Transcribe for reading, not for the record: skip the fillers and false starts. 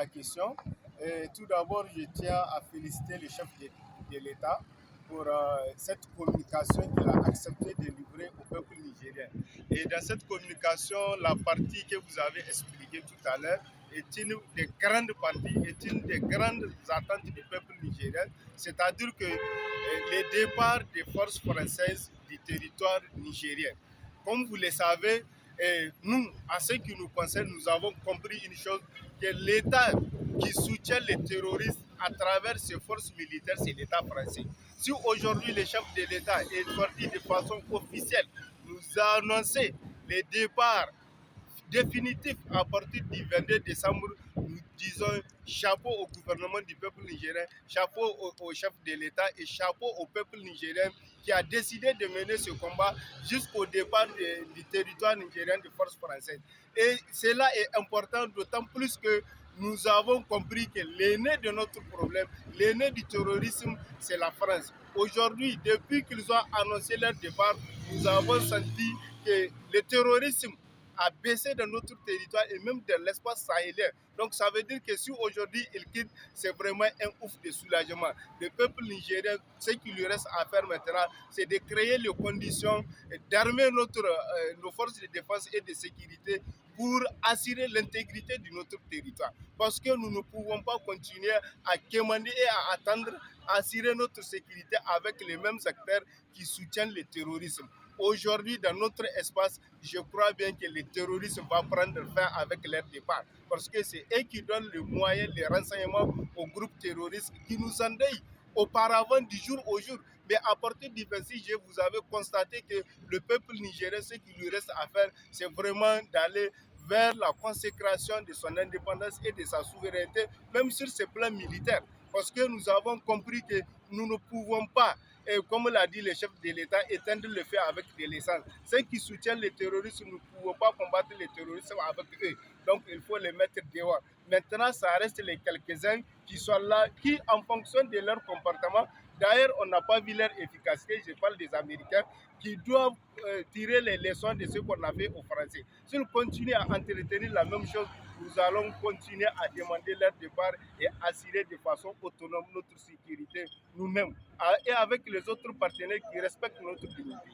la question. Tout d'abord, je tiens à féliciter le chef de l'État pour cette communication qu'il a accepté de livrer au peuple nigérien. Et dans cette communication, la partie que vous avez expliquée tout à l'heure est une des grandes parties, est une des grandes attentes du peuple nigérien, c'est-à-dire que les départs des forces françaises du territoire nigérien. Comme vous le savez, nous, en ce qui nous concerne, nous avons compris une chose, que l'État qui soutient les terroristes à travers ses forces militaires, c'est l'État français. Si aujourd'hui le chef de l'État est sorti de façon officielle, nous a annoncé les départs définitif à partir du 22 décembre, nous disons chapeau au gouvernement du peuple nigérien, chapeau au chef de l'État et chapeau au peuple nigérien qui a décidé de mener ce combat jusqu'au départ du territoire nigérien de forces françaises. Et cela est important d'autant plus que nous avons compris que l'aîné de notre problème, l'aîné du terrorisme, c'est la France. Aujourd'hui, depuis qu'ils ont annoncé leur départ, nous avons senti que le terrorisme a baissé dans notre territoire et même dans l'espace sahélien. Donc ça veut dire que si aujourd'hui il quitte, c'est vraiment un ouf de soulagement. Le peuple nigérien, ce qu'il lui reste à faire maintenant, c'est de créer les conditions d'armer nos forces de défense et de sécurité pour assurer l'intégrité de notre territoire. Parce que nous ne pouvons pas continuer à quémander et à attendre assurer notre sécurité avec les mêmes acteurs qui soutiennent le terrorisme. Aujourd'hui, dans notre espace, je crois bien que le terrorisme va prendre fin avec leur départ. Parce que c'est eux qui donnent les moyens, les renseignements aux groupes terroristes qui nous endeuillent auparavant du jour au jour. Mais à partir du 26 juillet, vous avez constaté que le peuple nigérien, ce qu'il lui reste à faire, c'est vraiment d'aller vers la consécration de son indépendance et de sa souveraineté, même sur ce plan militaire. Parce que nous avons compris que nous ne pouvons pas, et comme l'a dit le chef de l'État, éteindre le feu avec de l'essence. Ceux qui soutiennent les terroristes, nous ne pouvons pas combattre les terroristes avec eux. Donc il faut les mettre dehors. Maintenant, ça reste les quelques-uns qui sont là, qui en fonction de leur comportement, d'ailleurs on n'a pas vu leur efficacité, je parle des Américains, qui doivent tirer les leçons de ce qu'on a fait aux Français. S'ils continuent à entretenir la même chose, nous allons continuer à demander leur départ et assurer de façon autonome notre sécurité nous-mêmes et avec les autres partenaires qui respectent notre dignité.